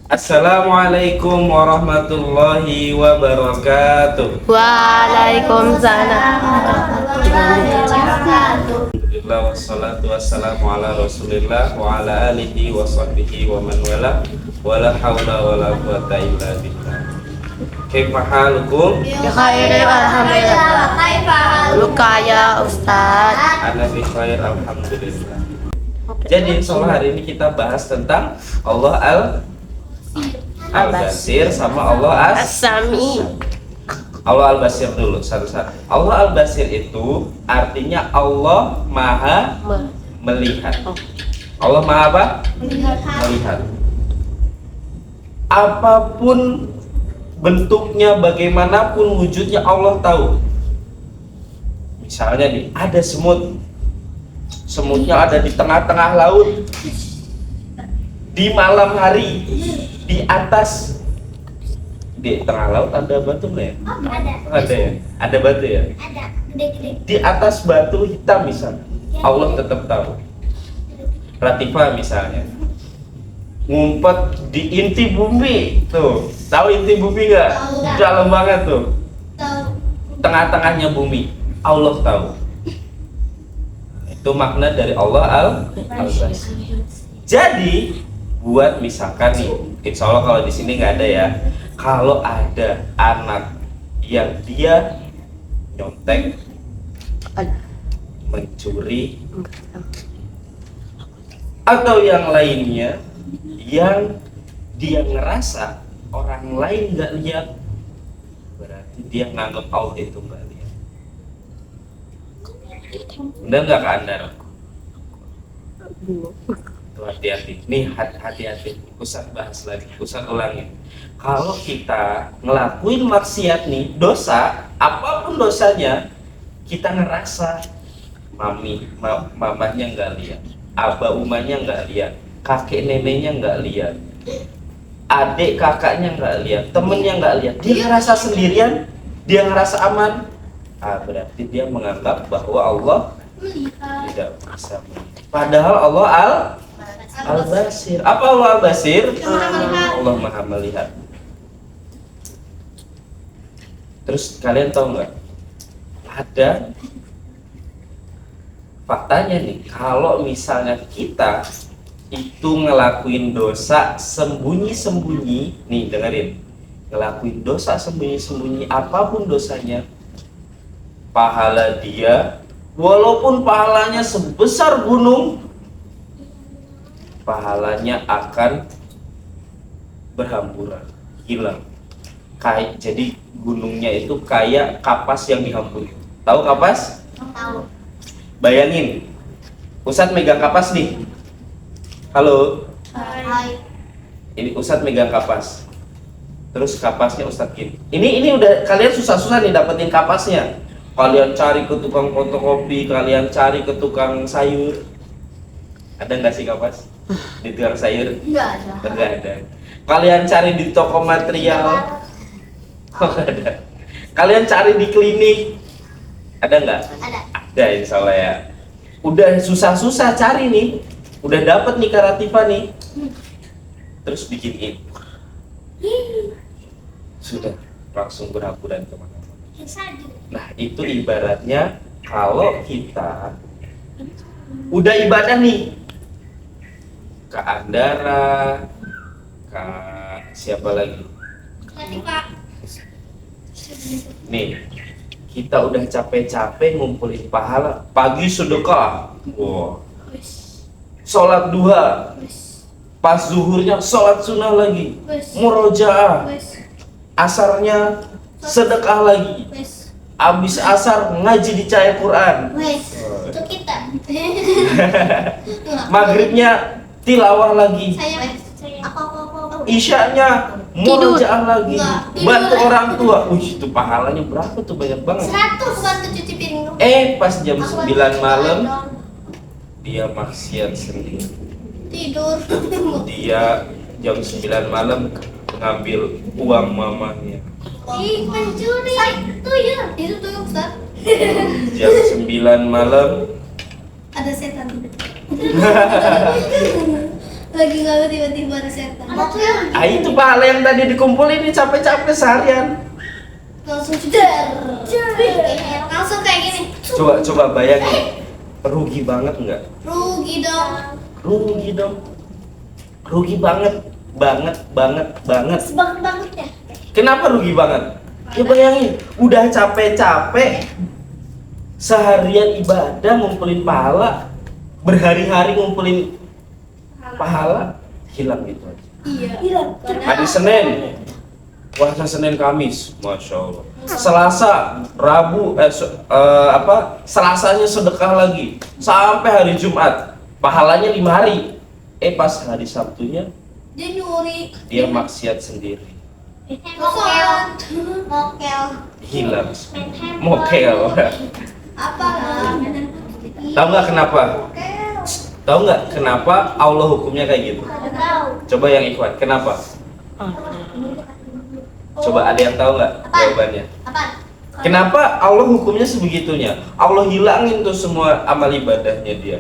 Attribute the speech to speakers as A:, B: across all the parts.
A: Assalamualaikum warahmatullahi wabarakatuh.
B: Waalaikumsalam.
A: Alhamdulillah wassalatu wassalamu ala Rasulillah wa ala alihi wa sahbihi wa man wala wala haula wala quwata illa billah. Kaifa halukum?
B: Bi khairi alhamdulillah. Luka ya Ustaz.
A: Ana bi khair alhamdulillah. Jadi insyaallah hari ini kita bahas tentang Allah Al-Basir sama Allah
B: As-Sami.
A: Allah Al-Basir dulu satu-satu. Allah Al-Basir itu artinya Allah Maha melihat. Allah Maha apa? Melihat. Apapun bentuknya, bagaimanapun wujudnya Allah tahu. Misalnya nih, ada semut. Semutnya ada di tengah-tengah laut. Di malam hari, di atas, di tengah laut ada batu nggak ya? Ada ya? Ada batu ya?
C: Ada, gede-gede.
A: Di atas batu hitam misalnya, Allah tetap tahu. Latifah misalnya ngumpet di inti bumi tuh, tahu inti bumi nggak?
C: Tahu.
A: Dalam banget tuh,
C: Tahu.
A: tengah-tengahnya bumi, Allah tahu. Itu makna dari Allah Al-Basir. Jadi buat misalkan nih, insya Allah kalau di sini nggak ada ya. Kalau ada anak yang dia nyontek, mencuri, atau yang lainnya, yang dia ngerasa orang lain nggak lihat, berarti dia nganggap Allah itu nggak lihat. Bener nggak Kak Andar? Tuh, hati-hati. Nih hati-hati. Ustaz bahas lagi. Ustaz ulangin. Kalau kita ngelakuin maksiat nih, dosa, apapun dosanya, kita ngerasa mamanya nggak lihat, abah umanya nggak lihat, kakek neneknya nggak lihat, adik kakaknya nggak lihat, temennya nggak lihat, dia ngerasa sendirian, dia ngerasa aman. Berarti dia menganggap bahwa Allah tidak bisa melihat. Padahal Allah Al-Basir. Apa Allah Al-Basir? Allah Maha melihat. Terus kalian tahu nggak? Ada faktanya nih, kalau misalnya kita itu ngelakuin dosa sembunyi-sembunyi, nih dengerin, ngelakuin dosa sembunyi-sembunyi apapun dosanya, pahala dia walaupun pahalanya sebesar gunung, pahalanya akan berhamburan, hilang. Jadi gunungnya itu kayak kapas yang dihampuri. Tahu kapas?
C: Tahu.
A: Bayangin, Ustadz megang kapas nih. Halo,
C: Hai.
A: ini Ustadz megang kapas. Terus kapasnya Ustadz gini. Ini udah kalian susah-susah nih dapetin kapasnya. Kalian cari ke tukang fotokopi, kalian cari ke tukang sayur. Ada nggak sih kapas di tukang sayur?
C: Enggak ada.
A: Nggak ada. Kalian cari di toko material? Oh, ada. Kalian cari di klinik? Ada nggak?
C: Ada.
A: Ada, insya Allah ya. Udah susah-susah cari nih, udah dapet nih Karativa nih, terus bikin sudah langsung berhamburan kemana-mana. Nah itu ibaratnya kalau kita udah ibadah nih, Kak Andara, Kak siapa lagi? Nih, kita udah capek-capek ngumpulin pahala, pagi sedekah, wow. Sholat duha, pas zuhurnya sholat sunnah lagi, murojaah, asarnya sedekah lagi, abis asar ngaji di cahaya Quran,
C: Itu kita.
A: maghribnya tilawah lagi,
C: Apa.
A: isyanya murojaah lagi,
C: Enggak, tidur.
A: bantu orang tua. Itu pahalanya berapa tuh, banyak banget.
C: 100 bantu cuci piring.
A: Pas jam 9 malam dia maksiat sendiri.
C: Tidur.
A: Dia jam 9 malam ngambil uang mamanya.
C: Ih, pencuri. Itu ya. Itu tuh Ustaz.
A: Jam 9 malam
C: Ada setan. Lagi nggak tiba-tiba ada setan. Ada tuh yang
A: Itu pahala yang tadi dikumpulin ini capek-capek seharian.
C: langsung jedar. Langsung kayak gini.
A: Coba bayangin. Rugi banget nggak?
C: Rugi dong.
A: Rugi dong. Rugi banget. Banget.
C: Banget ya.
A: Kenapa rugi banget? Ya bayangin, udah capek-capek seharian ibadah ngumpulin pahala, berhari-hari ngumpulin pahala, hilang gitu aja.
C: Iya. Hilang.
A: Hari Senin, puasa Senin Kamis, Masya Allah. Selasa, Rabu, Selasanya sedekah lagi, sampai hari Jumat, pahalanya 5 hari. Pas hari Sabtunya
C: Dia nyuri.
A: dia maksiat sendiri,
C: Mokel.
A: hilang, mokel.
C: Apa lah?
A: Tahu nggak kenapa? Tahu nggak kenapa Allah hukumnya kayak gitu?
C: Tahu.
A: Coba yang ikhwan, kenapa? Coba ada yang tahu nggak jawabannya?
C: Apa?
A: Kenapa Allah hukumnya sebegitunya? Allah hilangin tuh semua amal ibadahnya dia.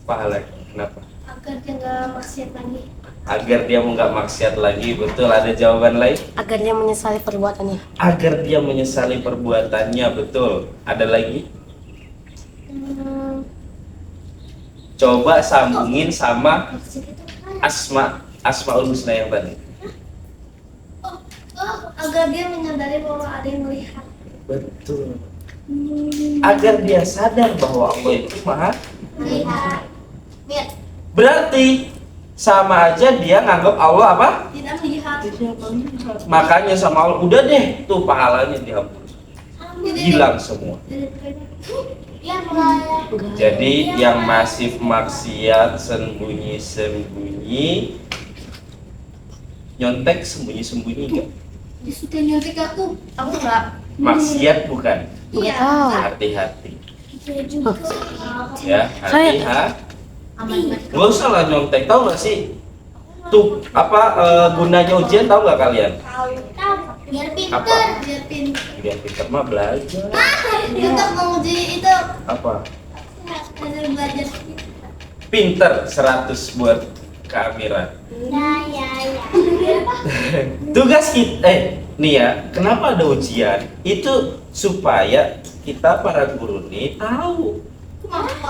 A: Pahala. Kenapa?
C: Agar dia nggak maksiat lagi.
A: Agar dia mau nggak maksiat lagi. Betul, ada jawaban lain?
B: Agar dia menyesali perbuatannya.
A: Agar dia menyesali perbuatannya. Betul. Ada lagi? Coba sambungin sama
C: Maksud itu apa?
A: Asmaul Husna yang tadi.
C: Agar dia menyadari bahwa ada yang melihat.
A: Betul. Agar dia sadar bahwa Allah itu maha.
C: Melihat. Lihat.
A: Berarti sama aja dia nganggap Allah apa?
C: Tidak melihat.
A: Makanya sama Allah, udah deh tuh pahalanya dihapus. Hilang semua.
C: Ya mulai.
A: Jadi yang masih maksiat sembunyi-sembunyi, nyontek sembunyi-sembunyi enggak?
C: Dia sudah nyontek aku. Aku enggak.
A: Maksiat bukan?
B: Nggak
C: Iya.
B: tahu.
A: Hati-hati
C: Dia juga.
A: ya, hati-hati. Nggak usah lah nyontek, tahu nggak sih? Tuh gunanya ujian tahu nggak kalian?
C: Tahu. Biar pinter.
A: Apa?
C: Biar pinter.
A: Biar pinter mah belajar.
C: Untuk menguji itu.
A: Apa?
C: Ada belajar.
A: Pinter 100 buat Kak Amira.
C: Ya.
A: Tugas kita, nih ya, kenapa ada ujian? Itu supaya kita para guru nih tahu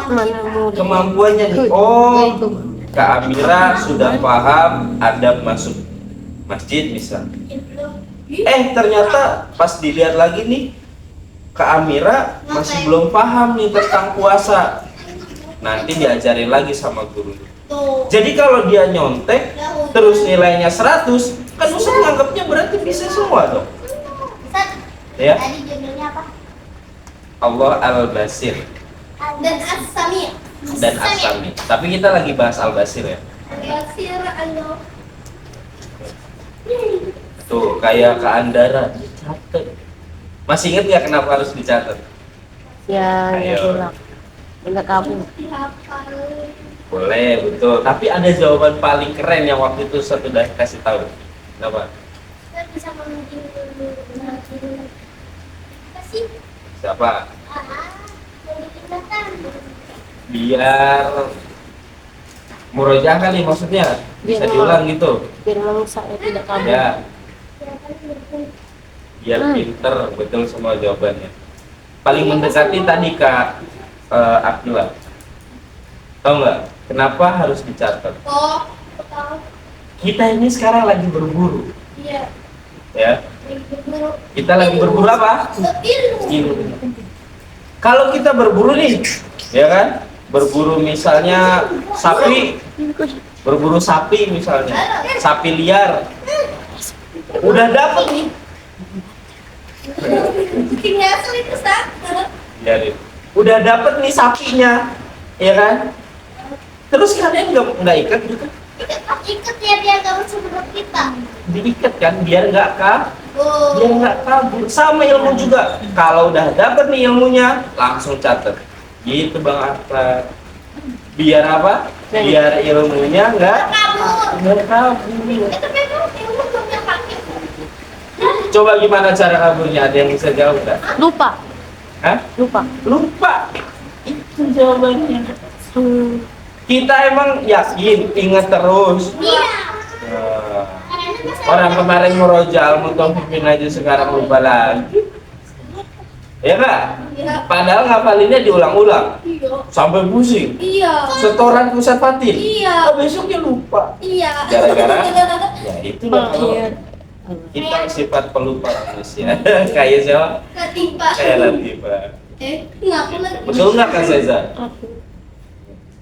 B: Mana mudah.
A: kemampuannya nih. Oh, Kak Amira sudah paham adab masuk masjid bisa. Ternyata pas dilihat lagi nih, Kak Amira masih belum paham nih tentang puasa. Nanti diajarin lagi sama guru.
C: Tuh.
A: Jadi kalau dia nyontek terus nilainya 100, kan Ustaz nganggapnya berarti bisa semua dong.
C: Ustaz,
A: Ya,
C: tadi judulnya apa?
A: Allah Al-Basir
C: Dan As-Sami.
A: dan As-Sami. Tapi kita lagi bahas Al-Basir ya.
C: Basir Allah.
A: Tuh, kayak Kak Andara dicatat. Masih inget nggak kenapa harus dicatat?
B: Ya,
A: Ayo.
B: ya pulang. Enggak kabur.
C: Dihafal.
A: Boleh, betul. Tapi ada jawaban paling keren yang waktu itu saya udah kasih tahu. Kenapa?
C: Kita bisa menguji apa sih?
A: Siapa?
C: Ingatan.
A: Biar murojaah kali maksudnya. Bisa
B: Biar
A: diulang gitu.
B: Biar mangsa tidak kabur.
A: Ya, biar pinter, betul semua jawabannya. Paling mendekati tadi Kak Abdullah. Tahu nggak kenapa harus dicatat?
C: Oh, aku tahu.
A: Kita ini sekarang lagi berburu,
C: Iya.
A: ya.
C: Berburu.
A: Kita lagi berburu apa?
C: Ilmu.
A: Ilmu. Kalau kita berburu nih, ya kan? Berburu misalnya sapi, berburu sapi misalnya, sapi liar. Udah dapet nih.
C: Tinggal sulit Ustaz.
A: Biarin. Udah dapet nih sapinya, ya kan? Terus kalian nggak ikat gitu?
C: Ikat ya biar gak masuk perut kita.
A: Diikat kan, biar nggak
C: Oh.
A: dia nggak kabur. Sama ilmu juga. Kalau udah dapet nih ilmunya, langsung catat. Gitu Bang Arta. Biar apa? Biar ilmunya nggak
C: Kabur.
A: kabur.
C: Itu memang ilmu belum yang pakai.
A: Coba gimana cara kaburnya? Ada yang bisa jawab nggak?
B: Lupa.
A: Hah?
B: Lupa.
A: Lupa. Itu jawabannya. Kita emang yakin ingat terus.
C: Iya.
A: Nah, orang kemarin merojal mutofifin aja sekarang lupa lagi. Ya nggak?
C: Iya.
A: Padahal ngapalinnya diulang-ulang
C: Iya.
A: sampai pusing.
C: Iya.
A: Setoran pusat patin.
C: Iya.
A: Besoknya lupa.
C: Iya.
A: Gara-gara ya itu kalau
B: Akhir.
A: kita sifat pelupa manusia. Kayak siapa?
C: Ketimpa.
A: Kayak Latifah.
C: Ngaku lagi.
A: Betul nggak Kak Seza?
B: Aku.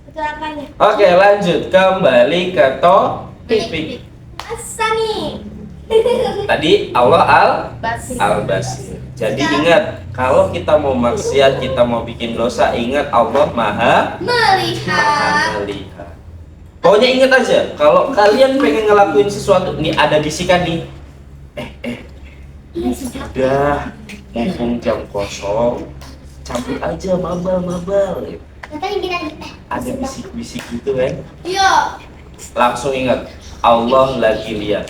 C: Kecelakaannya.
A: Oke, lanjut kembali ke topik.
C: Asani.
A: Tadi Allah
C: Basi.
A: al-Basir. Jadi ingat, kalau kita mau maksiat, kita mau bikin dosa, ingat Allah Maha
C: Melihat.
A: melihat. Pokoknya ingat aja, kalau kalian pengen ngelakuin sesuatu, nih ada bisikan nih. Udah, mumpung jam kosong, cabut aja mabal.
C: Katanya kita
A: Ada bisik-bisik gitu kan.
C: Iya.
A: Langsung ingat, Allah lagi lihat.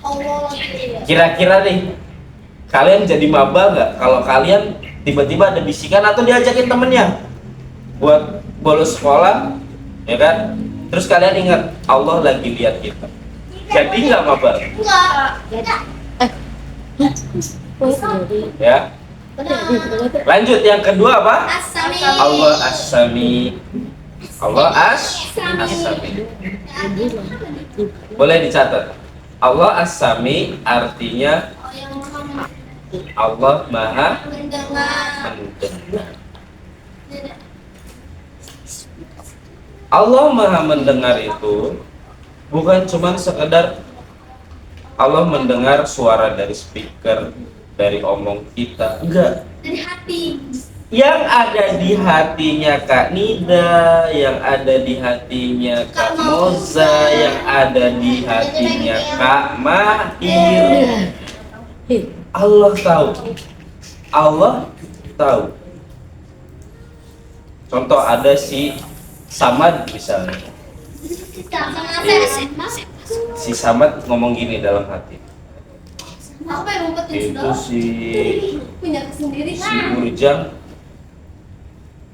C: Allah lagi.
A: Kira-kira nih, kalian jadi maba nggak kalau kalian tiba-tiba ada bisikan atau diajakin temennya buat bolos sekolah, ya kan? Terus kalian ingat Allah lagi lihat kita. Jadi nggak maba,
C: Enggak. Kita.
B: Oh, jadi.
A: ya? Lanjut yang kedua apa?
C: Asami.
A: Allah as-Sami. Allah as-Sami. Boleh dicatat. Allah as-Sami artinya
C: Oh, yang maha
A: Allah Maha
C: mendengar.
A: mendengar. Allah Maha mendengar itu bukan cuma sekedar Allah mendengar suara dari speaker, dari omong kita, enggak.
C: Dari hati.
A: Yang ada di hatinya Kak Nida, yang ada di hatinya Kak Moza, yang ada di hatinya Kak Mahir. Allah tahu. Allah tahu. Contoh ada si Samad misalnya. Si Samad ngomong gini dalam hati.
C: Apa yang ngumpetin
A: Itu
C: sudah? Punya sendiri.
A: si Urjang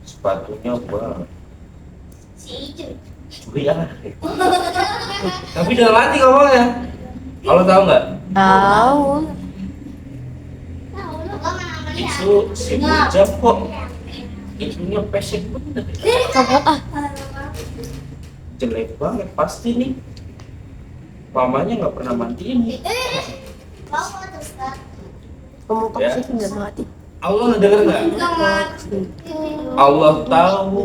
A: sepatunya bang
C: Si Ijo.
A: curi ah. Tapi dalam hati ngomongnya. Allah tahu nggak?
B: Tahu.
C: Tahu lu kan mana
A: Itu si Urjang kok itunya pesek bener.
B: Copot ah.
A: Jelek banget pasti nih. Mamanya nggak pernah mandiin.
C: Bawa terus kan.
B: Ngomong
A: Ya.
B: toksik dalam hati.
A: Allah denger nggak?
C: Jangan.
A: Allah tahu,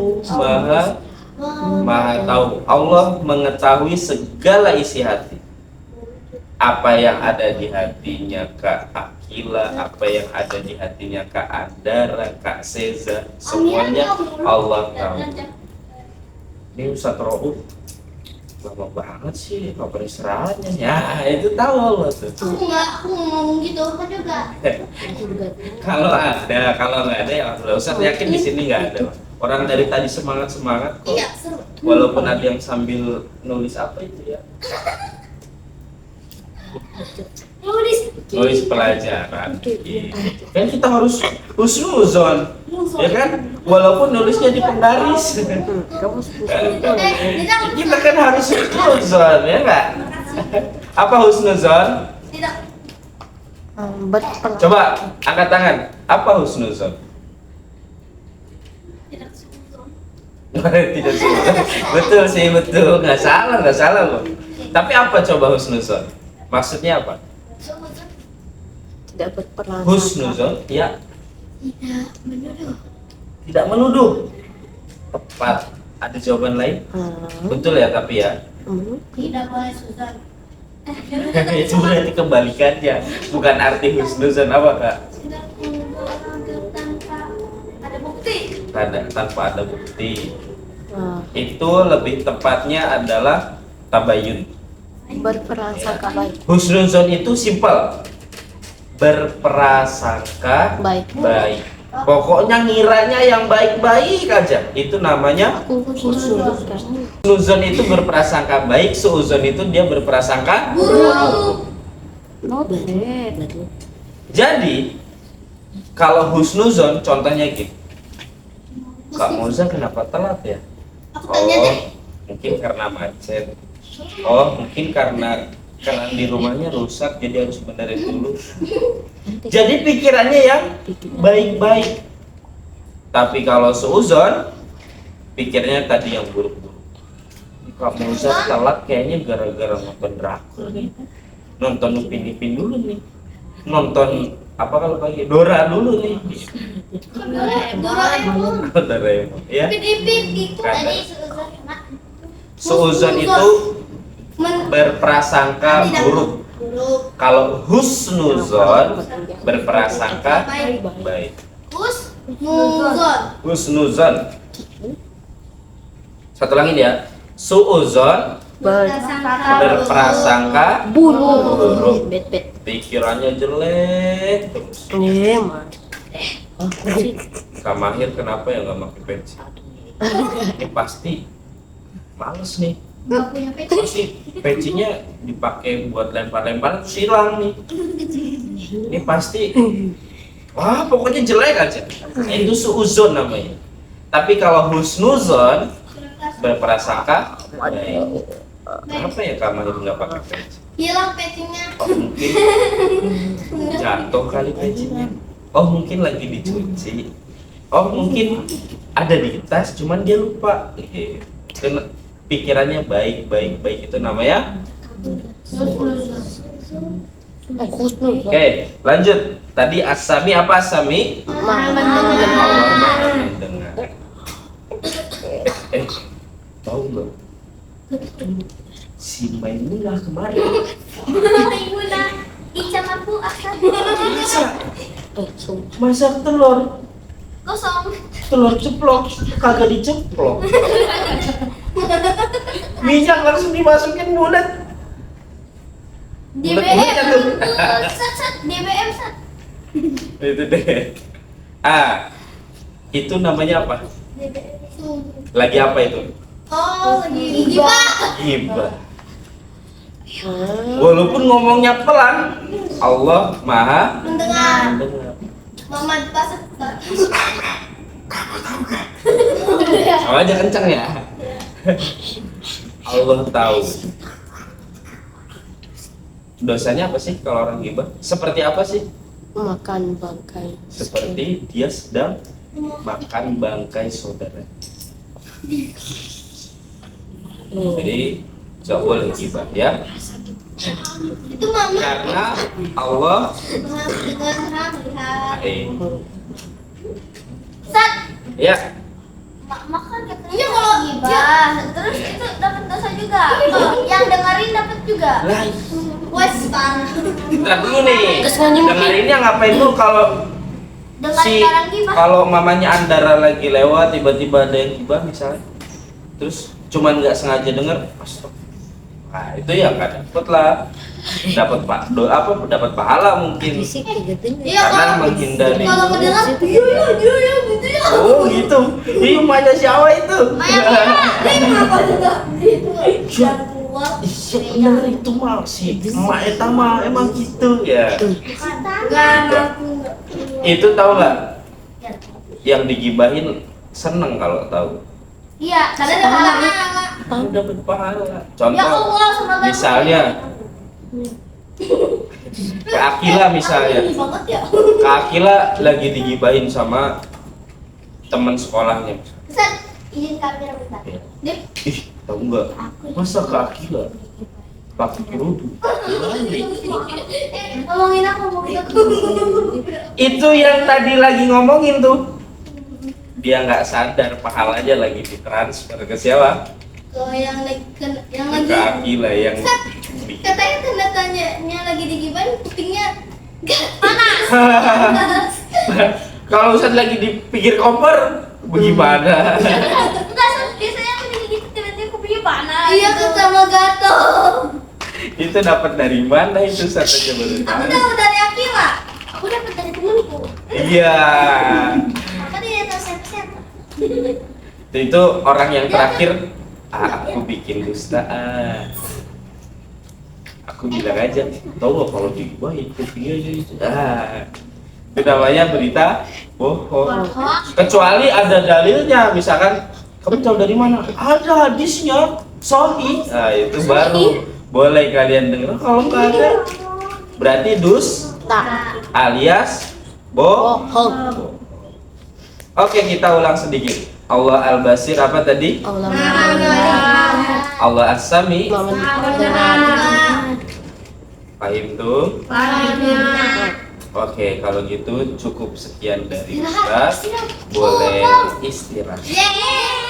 A: maha tahu. Allah mengetahui segala isi hati. Apa yang ada di hatinya Kak Akila, apa yang ada di hatinya Kak Andara, Kak Seza, semuanya Allah tahu. Ini Ustadz Rauf lama banget sih kapan istirahatnya. Ya itu tahu Allah tuh.
C: Aku ngomong gitu kan juga.
A: Kalau nggak ada ya Ustadz yakin di sini nggak ada. Orang dari tadi semangat kok.
C: Iya, seru.
A: Walaupun ada yang sambil nulis apa itu ya. Nulis pelajaran. Kan kita harus husnuzon, ya kan? Walaupun nulisnya di penggaris.
B: Kamu sepuluh.
A: Kita kan harus husnuzon, ya nggak? Apa husnuzon?
C: Tidak.
B: Berpelang.
A: Coba angkat tangan. Apa husnuzon?
C: Tidak sungguh.
A: Tidak sungguh. Betul sih, betul. Nggak salah loh. Tapi apa coba husnuzon? Maksudnya apa?
B: Tidak berpelang.
A: Husnuzon, ya.
C: Tidak menuduh.
A: Tidak menuduh. Tepat. Ada jawaban lain? Betul ya, tapi ya.
C: Tidak boleh suzon.
A: Itu berarti kebalikannya. Bukan arti husnuzon apa Kak?
C: Tidak menuduh tanpa ada bukti.
A: Tanpa ada bukti. Itu lebih tepatnya adalah tabayun.
B: Berprasangka baik.
A: Husnuzon itu simpel. Berprasangka
B: Baik.
A: baik. Pokoknya ngiranya yang baik-baik aja. Itu namanya
B: Khusus.
A: husnuzon itu berprasangka baik, suuzon itu dia berprasangka
C: Buruk.
B: Not bad.
A: Jadi kalau husnuzon contohnya gitu. Kak Moza kenapa telat ya?
C: Aku tanya deh.
A: Mungkin karena macet. Oh, mungkin karena keran di rumahnya rusak jadi harus benerin dulu. Jadi pikirannya yang baik-baik. Tapi kalau seuzon, pikirnya tadi yang buruk-buruk. Kamu Ustaz telat kayaknya gara-gara nonton drakor nih. Nonton Upin Ipin dulu nih. Nonton apa kalau pagi Dora dulu nih.
C: Doraemon.
A: Doraemon, ya.
C: Pipit itu
A: Karena
C: tadi seuzon mak.
A: Seuzon itu berprasangka buruk.
C: Buruk.
A: Kalau husnuzon berprasangka baik.
C: Husnuzon.
A: Husnuzon. Satu lagi dia. Suuzon berprasangka buruk.
B: Bet.
A: Pikirannya jelek terus.
B: Iya, Mas.
A: Kak Mahir kenapa ya nggak pakai peci? Ini pasti males nih.
C: Gak punya peci.
A: Pasti pecinya dipakai buat lempar-lempar silang nih. Ini pasti wah pokoknya jelek aja. Itu suuzon namanya. Tapi kalau husnuzon berprasangka baik. Kenapa ya Kak Mahir nggak pakai peci?
C: Hilang pecinya.
A: Oh, mungkin jatuh kali pecinya. Oh mungkin lagi dicuci. Oh mungkin ada di tas cuman dia lupa. Pikirannya baik itu namanya. Oke, lanjut. Tadi asami apa asami? Allah Maha mendengar. Tahu nggak? Si Maimunah kemarin
C: Maimunah icamaku akan
A: masak telur
C: kosong.
A: ceplok kagak diceplok, minyak langsung dimasukin bulat.
C: DBM sat DBM sat.
A: Itu deh. Itu namanya apa?
C: DBM.
A: Lagi apa itu?
C: Oh, lagi gibah.
A: Gibah. Walaupun ngomongnya pelan, Allah Maha
C: Mendengar.
A: mendengar.
C: Mama pas.
A: Sama aja kencang ya. Allah tahu. Dosanya apa sih kalau orang gibah? Seperti apa sih?
B: Makan bangkai.
A: Seperti dia sedang makan bangkai saudara. Jadi nggak boleh gibah ya.
C: Itu mama.
A: Karena Allah
C: Dengar lihat. Sat.
A: Ya.
C: Makan katanya. Iya kalau gibah, terus itu dapat dosa juga. Yang dengerin dapat juga.
A: Lah,
C: Wes parah.
A: kita dulu nih. Dengerin yang ngapain tuh kalau
C: Dengerin orang gibah.
A: kalau mamanya Andara lagi lewat tiba-tiba ada yang gibah misalnya, terus cuman nggak sengaja denger, astagfirullah. Nah itu ya nggak dapet lah, dapat pahala mungkin.
C: Iya
A: Karena
C: kalau
A: menghindari.
C: kalau mendengar iya gitu ya.
A: Oh gitu, ini emaknya siapa itu?
C: Maya kenapa juga itu dan keluar.
A: Iya benar itu mah si emak eta mah emang gitu ya.
C: Enggak aku.
A: Itu tahu nggak? Yang digibahin seneng kalau tahu.
C: Iya, karena ada pahala.
A: Dapat pahala.
C: Ya
A: Contoh,
C: Allah, semoga
A: misalnya Kak Akila misalnya.
C: banget ya.
A: Kak Akila lagi digibahin sama teman sekolahnya.
C: Set, izin kamera bentar.
A: Ya.
C: Dip,
A: Ih, tahu nggak? Masa Kak Akila pakai kerudung?
C: ngomongin aku.
A: Itu yang tadi lagi ngomongin tuh. Dia nggak sadar pahalanya lagi ditransfer ke siapa?
C: Kalau yang lagi
A: Ke Akila yang
C: katanya tanda-tandanya lagi digibahin kupingnya panas.
A: kalau Ustaz lagi di pinggir kompor bagaimana?
C: Enggak, biasanya aku digigit tiba-tiba kupingnya panas. Iya, sama gatel.
A: Itu dapat dari mana itu Ustaz aja baru
C: Aku
A: tahu.
C: tahu dari Akila. Aku dapat dari temanku.
A: Iya.
C: Aku tidak tahu siapa-siapa.
A: Itu orang yang terakhir aku bikin dusta. Aku bilang aja, tahu nggak kalau digibahin kupingnya itu. Itu namanya berita bohong. Kecuali ada dalilnya, misalkan Kamu tahu dari mana? Ada hadisnya, sahih. Nah, itu baru boleh kalian dengar. Kalau nggak ada, berarti
B: Tak.
A: alias
B: Bohong.
A: Oke, kita ulang sedikit. Allah Al-Basir apa tadi?
B: Allah
A: Allah As-Sami.
B: mendengar.
A: Pahim tuh? Oke, kalau gitu cukup sekian dari kita. Boleh istirahat.
C: Yeay.